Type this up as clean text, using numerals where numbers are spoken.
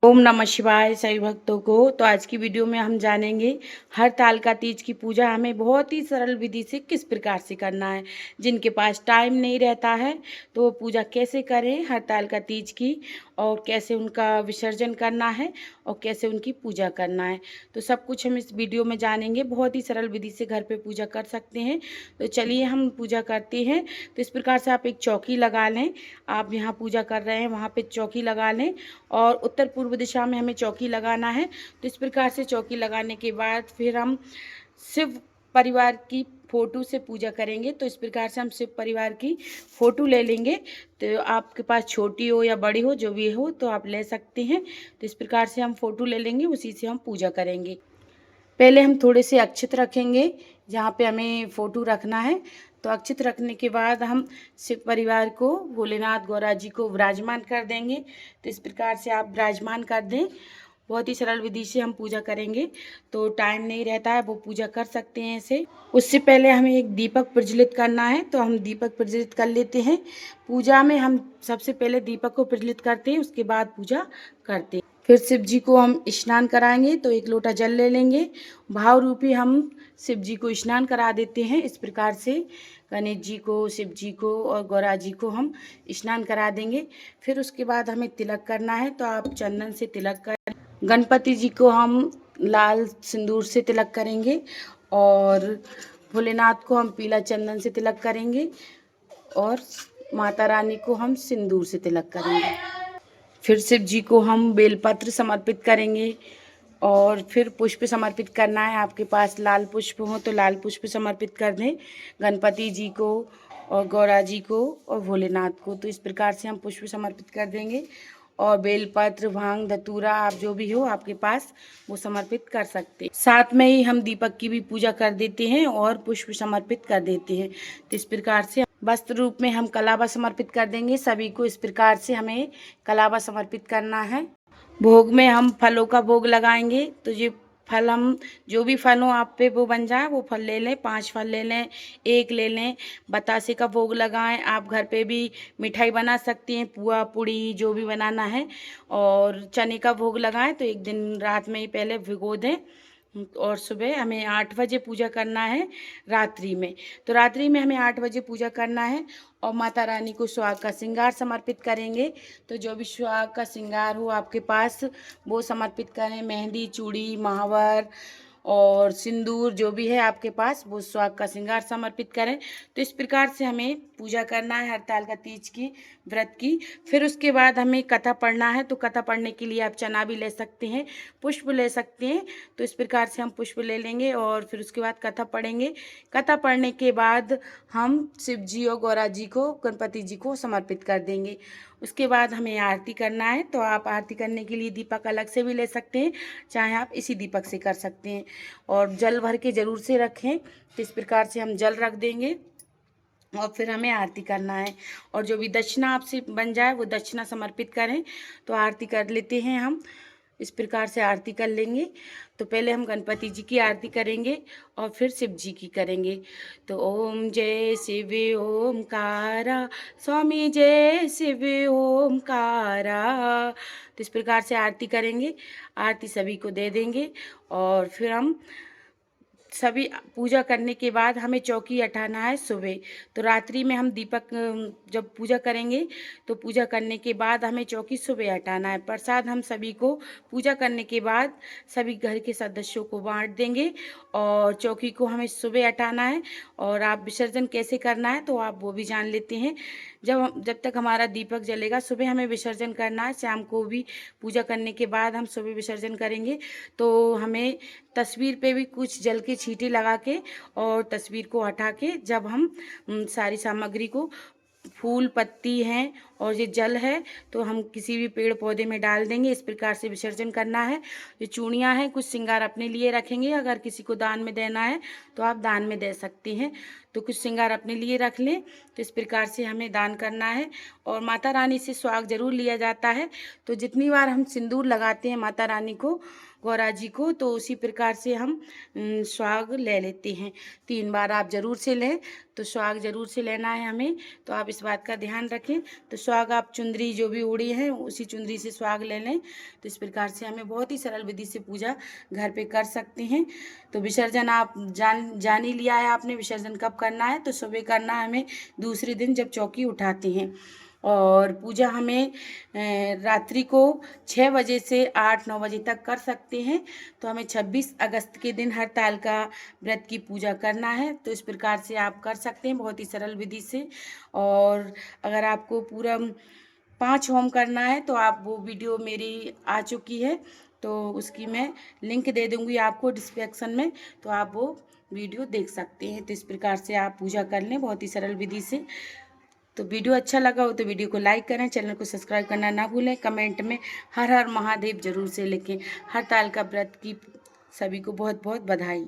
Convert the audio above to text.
ओम नमः शिवाय सभी भक्तों को। तो आज की वीडियो में हम जानेंगे हरतालिका तीज की पूजा हमें बहुत ही सरल विधि से किस प्रकार से करना है। जिनके पास टाइम नहीं रहता है तो वो पूजा कैसे करें हरतालिका तीज की, और कैसे उनका विसर्जन करना है और कैसे उनकी पूजा करना है। तो सब कुछ हम इस वीडियो में जानेंगे। बहुत ही सरल विधि से घर पे पूजा कर सकते हैं। तो चलिए हम पूजा करते हैं। तो इस प्रकार से आप एक चौकी लगा लें। आप यहाँ पूजा कर रहे हैं वहाँ पे चौकी लगा लें, और उत्तर पूर्व दिशा में हमें चौकी लगाना है। तो इस प्रकार से चौकी लगाने के बाद फिर हम शिव परिवार की फ़ोटो से पूजा करेंगे। तो इस प्रकार से हम शिव परिवार की फ़ोटो ले लेंगे। तो आपके पास छोटी हो या बड़ी हो, जो भी हो तो आप ले सकते हैं। तो इस प्रकार से हम फ़ोटो ले लेंगे, उसी से हम पूजा करेंगे। पहले हम थोड़े से अक्षत रखेंगे जहाँ पे हमें फ़ोटो रखना है। तो अक्षत रखने के बाद हम शिव परिवार को, भोलेनाथ गौरा जी को विराजमान कर देंगे। तो इस प्रकार से आप विराजमान कर दें। बहुत ही सरल विधि से हम पूजा करेंगे। तो टाइम नहीं रहता है वो पूजा कर सकते हैं ऐसे। उससे पहले हमें एक दीपक प्रज्वलित करना है, तो हम दीपक प्रज्वलित कर लेते हैं। पूजा में हम सबसे पहले दीपक को प्रज्वलित करते हैं, उसके बाद पूजा करते हैं। फिर शिव जी को हम स्नान कराएंगे। तो एक लोटा जल ले लेंगे, भाव रूपी हम शिव जी को स्नान करा देते हैं। इस प्रकार से गणेश जी को, शिव जी को और गौरा जी को हम स्नान करा देंगे। फिर उसके बाद हमें तिलक करना है। तो आप चंदन से तिलक कर, गणपति जी को हम लाल सिंदूर से तिलक करेंगे, और भोलेनाथ को हम पीला चंदन से तिलक करेंगे, और माता रानी को हम सिंदूर से तिलक करेंगे। फिर शिव जी को हम बेलपत्र समर्पित करेंगे, और फिर पुष्प समर्पित करना है। आपके पास लाल पुष्प हो तो लाल पुष्प समर्पित कर दें गणपति जी को और गौरा जी को और भोलेनाथ को। तो इस प्रकार से हम पुष्प समर्पित कर देंगे, और बेलपत्र, भांग, धतूरा, आप जो भी हो आपके पास वो समर्पित कर सकते हैं। साथ में ही हम दीपक की भी पूजा कर देते हैं और पुष्प समर्पित कर देते हैं। तो इस प्रकार से वस्त्र रूप में हम कलावा समर्पित कर देंगे सभी को। इस प्रकार से हमें कलावा समर्पित करना है। भोग में हम फलों का भोग लगाएंगे। तो ये फल, हम जो भी फल हो आप पे वो बन जाए वो फल ले लें। 5 फल ले लें, 1 ले लें। बतासे का भोग लगाएं। आप घर पे भी मिठाई बना सकती हैं, पुआ पूड़ी जो भी बनाना है। और चने का भोग लगाएं। तो एक दिन रात में ही पहले भिगो दें, और सुबह हमें 8 बजे पूजा करना है रात्रि में। तो रात्रि में हमें 8 बजे पूजा करना है, और माता रानी को सुहाग का श्रृंगार समर्पित करेंगे। तो जो भी सुहाग का श्रृंगार हो आपके पास वो समर्पित करें। मेहंदी, चूड़ी, महावर और सिंदूर जो भी है आपके पास वो सुहाग का श्रृंगार समर्पित करें। तो इस प्रकार से हमें पूजा करना है हरतालिका तीज की, व्रत की। फिर उसके बाद हमें कथा पढ़ना है। तो कथा पढ़ने के लिए आप चना भी ले सकते हैं, पुष्प ले सकते हैं। तो इस प्रकार से हम पुष्प ले लेंगे, और फिर उसके बाद कथा पढ़ेंगे। कथा पढ़ने के बाद हम शिव जी और गौरा जी को, गणपति जी को समर्पित कर देंगे। उसके बाद हमें आरती करना है। तो आप आरती करने के लिए दीपक अलग से भी ले सकते हैं, चाहे आप इसी दीपक से कर सकते हैं। और जल भर के ज़रूर से रखें। तो इस प्रकार से हम जल रख देंगे, और फिर हमें आरती करना है। और जो भी दक्षिणा आपसे बन जाए वो दक्षिणा समर्पित करें। तो आरती कर लेते हैं हम। इस प्रकार से आरती कर लेंगे। तो पहले हम गणपति जी की आरती करेंगे, और फिर शिव जी की करेंगे। तो ओम जय शिव ओमकारा, स्वामी जय शिव ओमकारा। तो इस प्रकार से आरती करेंगे। आरती सभी को दे देंगे, और फिर हम सभी पूजा करने के बाद हमें चौकी हटाना है सुबह। तो रात्रि में हम दीपक जब पूजा करेंगे तो पूजा करने के बाद हमें चौकी सुबह हटाना है। प्रसाद हम सभी को पूजा करने के बाद सभी घर के सदस्यों को बांट देंगे, और चौकी को हमें सुबह हटाना है। और आप विसर्जन कैसे करना है तो आप वो भी जान लेते हैं। जब तक हमारा दीपक जलेगा सुबह हमें विसर्जन करना है। शाम को भी पूजा करने के बाद हम सुबह विसर्जन करेंगे। तो हमें तस्वीर पे भी कुछ जल के छींटे लगा के, और तस्वीर को हटा के, जब हम सारी सामग्री को, फूल पत्ती हैं और ये जल है, तो हम किसी भी पेड़ पौधे में डाल देंगे। इस प्रकार से विसर्जन करना है। ये चूड़ियाँ हैं, कुछ श्रृंगार अपने लिए रखेंगे। अगर किसी को दान में देना है तो आप दान में दे सकते हैं। तो कुछ श्रृंगार अपने लिए रख लें। तो इस प्रकार से हमें दान करना है। और माता रानी से सुहाग जरूर लिया जाता है। तो जितनी बार हम सिंदूर लगाते हैं माता रानी को, गौरा जी को, तो उसी प्रकार से हम सुहाग ले लेते हैं। 3 बार आप ज़रूर से लें। तो सुहाग ज़रूर से लेना है हमें। तो आप इस बात का ध्यान रखें। तो सुहाग आप चुंदरी जो भी ओढ़ी है उसी चुंदरी से सुहाग ले लें। तो इस प्रकार से हमें बहुत ही सरल विधि से पूजा घर पे कर सकते हैं। तो विसर्जन आप जान ही लिया है आपने, विसर्जन कब करना है, तो सुबह करना है हमें दूसरे दिन जब चौकी उठाते हैं। और पूजा हमें रात्रि को 6 बजे से 8-9 बजे तक कर सकते हैं। तो हमें 26 अगस्त के दिन हड़ताल का व्रत की पूजा करना है। तो इस प्रकार से आप कर सकते हैं बहुत ही सरल विधि से। और अगर आपको पूरा 5 होम करना है तो आप वो वीडियो मेरी आ चुकी है, तो उसकी मैं लिंक दे दूँगी आपको डिस्क्रिप्शन में, तो आप वो वीडियो देख सकते हैं। तो इस प्रकार से आप पूजा कर लें बहुत ही सरल विधि से। तो वीडियो अच्छा लगा हो तो वीडियो को लाइक करें, चैनल को सब्सक्राइब करना ना भूलें, कमेंट में हर हर महादेव जरूर से लिखें। हर ताल का व्रत की सभी को बहुत बहुत बधाई।